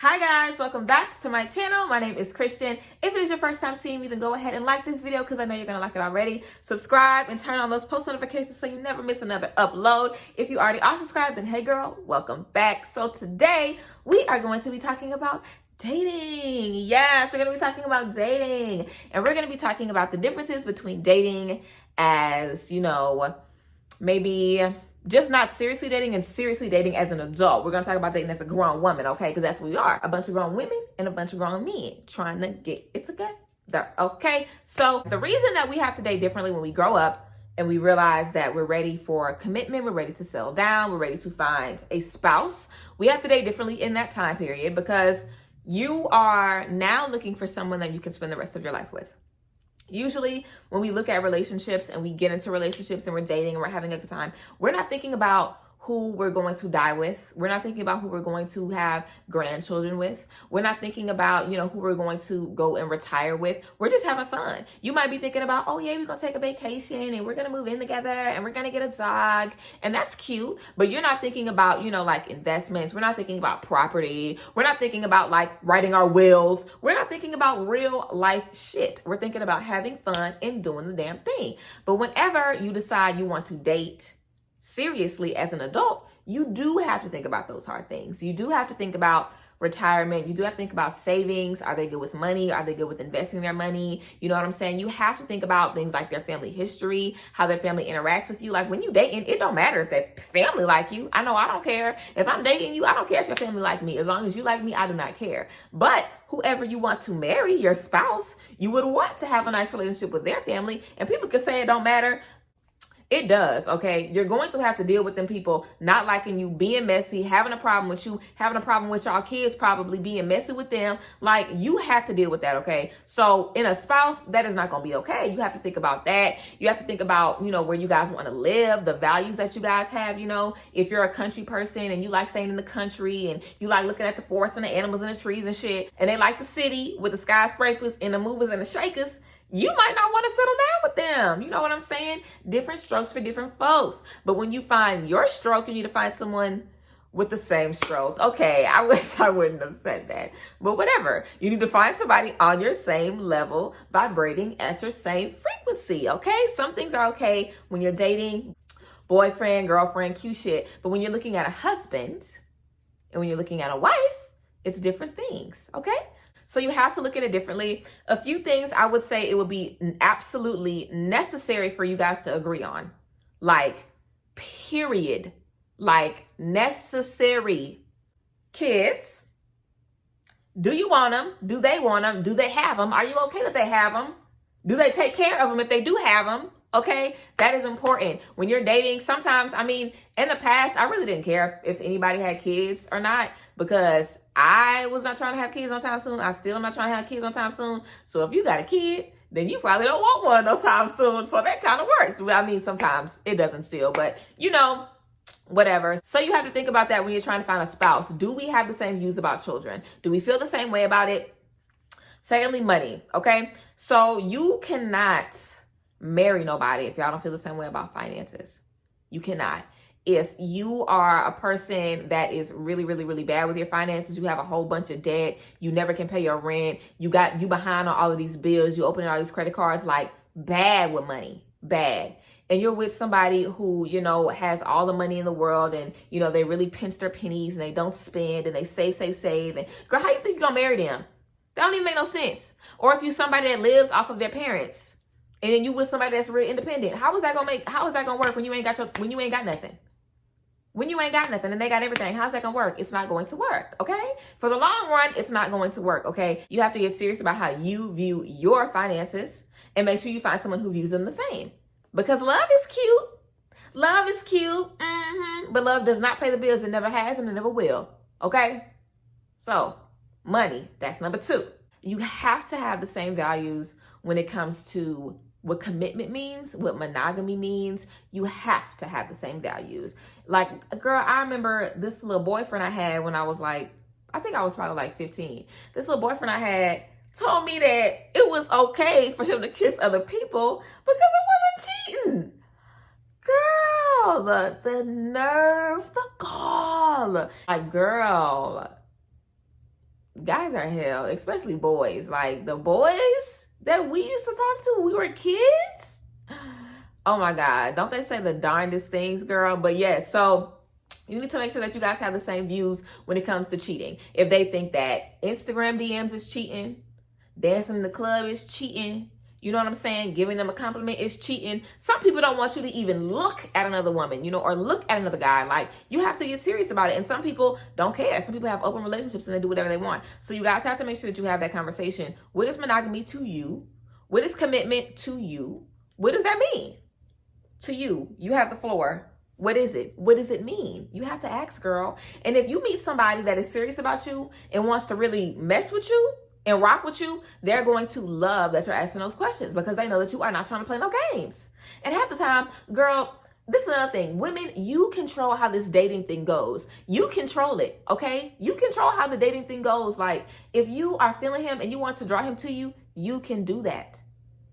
Hi guys, welcome back to my channel. My name is Christian. If it is your first time seeing me, then go ahead and like this video because I know you're going to like it already. Subscribe and turn on those post notifications so you never miss another upload. If you already are subscribed, then hey girl, welcome back. So today we are going to be talking about dating. Yes, we're going to be talking about dating. And we're going to be talking about the differences between dating as, maybe just not seriously dating and seriously dating as an adult. We're going to talk about dating as a grown woman, okay? Because that's what we are. A bunch of grown women and a bunch of grown men trying to get it together, okay? So the reason that we have to date differently when we grow up and we realize that we're ready for commitment, we're ready to settle down, we're ready to find a spouse, we have to date differently in that time period because you are now looking for someone that you can spend the rest of your life with. Usually when we look at relationships and we get into relationships and we're dating and we're having a good time, we're not thinking about who we're going to die with. We're not thinking about who we're going to have grandchildren with. We're not thinking about, who we're going to go and retire with. We're just having fun. You might be thinking about, oh yeah, we're going to take a vacation and we're going to move in together and we're going to get a dog. And that's cute. But you're not thinking about, like investments. We're not thinking about property. We're not thinking about like writing our wills. We're not thinking about real life shit. We're thinking about having fun and doing the damn thing. But whenever you decide you want to date seriously as an adult, you do have to think about those hard things. You do have to think about retirement. You do have to think about savings. Are they good with money? Are they good with investing their money? You know what I'm saying? You have to think about things like their family history, how their family interacts with you. Like when you dating, it don't matter if their family like you. I know I don't care. If I'm dating you, I don't care if your family like me. As long as you like me, I do not care. But whoever you want to marry, your spouse, you would want to have a nice relationship with their family. And people could say it don't matter. It does, okay? You're going to have to deal with them people not liking you, being messy, having a problem with you, having a problem with y'all kids probably being messy with them. Like, you have to deal with that, okay? So in a spouse, that is not going to be okay. You have to think about that. You have to think about, where you guys want to live, the values that you guys have, If you're a country person and you like staying in the country and you like looking at the forest and the animals and the trees and shit, and they like the city with the skyscrapers and the movers and the shakers, you might not want to settle down with them. You know what I'm saying? Different strokes for different folks. But when you find your stroke, you need to find someone with the same stroke. Okay, I wish I wouldn't have said that. But whatever. You need to find somebody on your same level, vibrating at your same frequency, okay? Some things are okay when you're dating, boyfriend, girlfriend, cute shit. But when you're looking at a husband and when you're looking at a wife, it's different things, okay? So you have to look at it differently. A few things I would say it would be absolutely necessary for you guys to agree on. Like, period. Like, necessary. Kids, do you want them? Do they want them? Do they have them? Are you okay that they have them? Do they take care of them if they do have them? Okay, that is important. When you're dating, sometimes, in the past, I really didn't care if anybody had kids or not because I was not trying to have kids on time soon. I still am not trying to have kids on time soon. So if you got a kid, then you probably don't want one no time soon. So that kind of works. Sometimes it doesn't still, but whatever. So you have to think about that when you're trying to find a spouse. Do we have the same views about children? Do we feel the same way about it? Secondly, money. Okay, so you cannot marry nobody if y'all don't feel the same way about finances. You cannot. If you are a person that is really, really, really bad with your finances, you have a whole bunch of debt, you never can pay your rent, you behind on all of these bills, you open all these credit cards, like bad with money, bad. And you're with somebody who, has all the money in the world and, they really pinch their pennies and they don't spend and they save. And girl, how you think you're gonna marry them? That don't even make no sense. Or if you're somebody that lives off of their parents and then you with somebody that's real independent, how is that gonna work when you ain't got nothing? When you ain't got nothing and they got everything, how's that gonna work? It's not going to work, okay? For the long run, it's not going to work, okay? You have to get serious about how you view your finances and make sure you find someone who views them the same. Because love is cute. Love is cute, but love does not pay the bills. It never has and it never will, okay? So, money, that's number 2. You have to have the same values when it comes to what commitment means, what monogamy means. You have to have the same values. Like, girl, I remember this little boyfriend I had when I was I think I was probably like 15. This little boyfriend I had told me that it was okay for him to kiss other people because it wasn't cheating. Girl, the nerve, the gall. Like, girl, guys are hell, especially boys. Like the boys that we used to talk to when we were kids. Oh my God. Don't they say the darndest things, girl? But yes, so you need to make sure that you guys have the same views when it comes to cheating. If they think that Instagram DMs is cheating, dancing in the club is cheating, you know what I'm saying? Giving them a compliment is cheating. Some people don't want you to even look at another woman, you know, or look at another guy. Like, you have to get serious about it. And some people don't care. Some people have open relationships and they do whatever they want. So you guys have to make sure that you have that conversation. What is monogamy to you? What is commitment to you? What does that mean to you? You have the floor. What is it? What does it mean? You have to ask, girl. And if you meet somebody that is serious about you and wants to really mess with you and rock with you, they're going to love that you're asking those questions because they know that you are not trying to play no games. And half the time, girl, this is another thing. Women, you control how this dating thing goes. You control it, okay? You control how the dating thing goes. Like, if you are feeling him and you want to draw him to you, you can do that.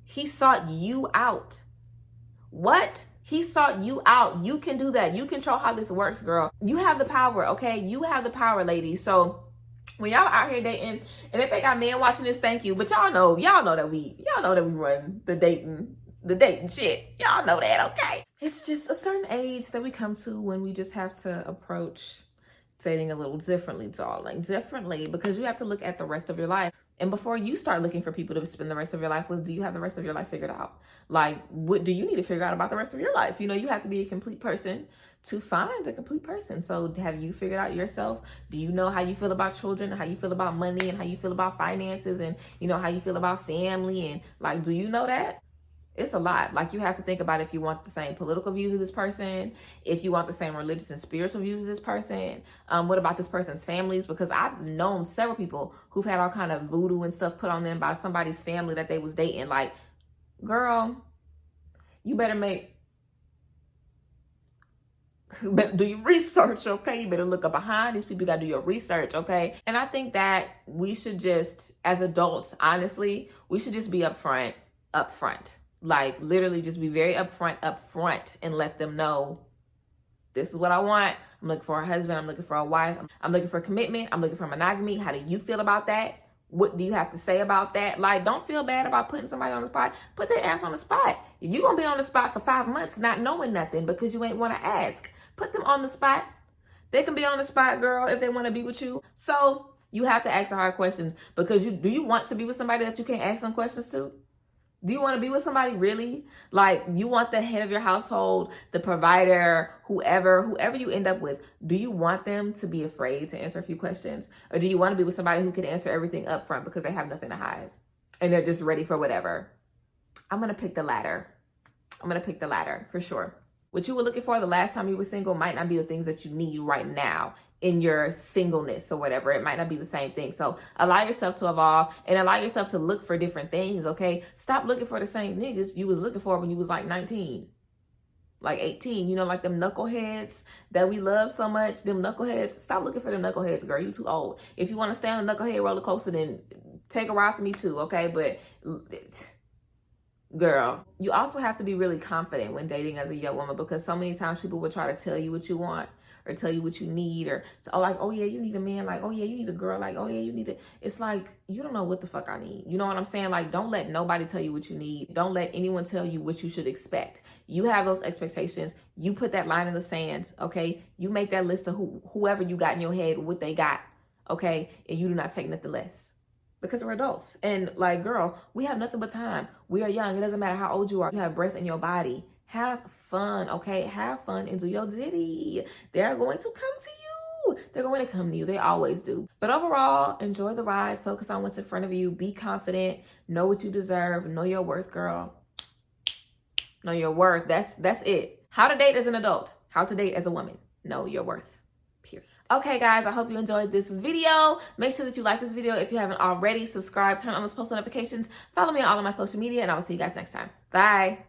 He sought you out. What? He sought you out. You can do that. You control how this works, girl. You have the power, okay? You have the power, ladies. So when y'all out here dating, and if they got men watching this, thank you. But y'all know that we run the dating shit. Y'all know that, okay? It's just a certain age that we come to when we just have to approach dating a little differently, darling. Differently, because you have to look at the rest of your life. And before you start looking for people to spend the rest of your life with, do you have the rest of your life figured out? Like, what do you need to figure out about the rest of your life? You know, you have to be a complete person to find a complete person. So have you figured out yourself? Do you know how you feel about children, how you feel about money, and how you feel about finances, and, you know, how you feel about family? And like, do you know that? It's a lot. Like, you have to think about if you want the same political views of this person, if you want the same religious and spiritual views of this person. What about this person's families? Because I've known several people who've had all kind of voodoo and stuff put on them by somebody's family that they was dating. Like, girl, you better do your research, okay? You better look up behind these people. You gotta do your research, okay? And I think that we should just, as adults, honestly, we should just be upfront. Like, literally just be very upfront and let them know, this is what I want. I'm looking for a husband. I'm looking for a wife. I'm looking for commitment. I'm looking for monogamy. How do you feel about that? What do you have to say about that? Like, don't feel bad about putting somebody on the spot. Put their ass on the spot. If you're going to be on the spot for 5 months not knowing nothing because you ain't want to ask, put them on the spot. They can be on the spot, girl, if they want to be with you. So you have to ask the hard questions, because do you want to be with somebody that you can't ask some questions to? Do you want to be with somebody really? Like, you want the head of your household, the provider, whoever you end up with. Do you want them to be afraid to answer a few questions? Or do you want to be with somebody who can answer everything up front because they have nothing to hide and they're just ready for whatever? I'm going to pick the latter. For sure. What you were looking for the last time you were single might not be the things that you need right now in your singleness or whatever. It might not be the same thing. So allow yourself to evolve and allow yourself to look for different things, okay? Stop looking for the same niggas you was looking for when you was like 19, like 18, you know, like them knuckleheads that we love so much, them knuckleheads. Stop looking for them knuckleheads, girl. You too old. If you want to stay on the knucklehead roller coaster, then take a ride for me too, okay? But girl, you also have to be really confident when dating as a young woman, because so many times people will try to tell you what you want or tell you what you need, or like, oh yeah, you need a man, like, oh yeah, you need a girl, like, oh yeah, you need it. It's like, you don't know what the fuck I need. You know what I'm saying? Like, don't let nobody tell you what you need. Don't let anyone tell you what you should expect. You have those expectations. You put that line in the sand, okay? You make that list of whoever you got in your head, what they got, okay? And you do not take nothing less. Because we're adults. And like, girl, we have nothing but time. We are young. It doesn't matter how old you are. You have breath in your body. Have fun, okay? Have fun and do your ditty. They're going to come to you. They're going to come to you. They always do. But overall, enjoy the ride. Focus on what's in front of you. Be confident. Know what you deserve. Know your worth, girl. Know your worth. That's it. How to date as an adult. How to date as a woman. Know your worth. Okay, guys, I hope you enjoyed this video. Make sure that you like this video. If you haven't already, subscribe, turn on those post notifications, follow me on all of my social media, and I will see you guys next time. Bye.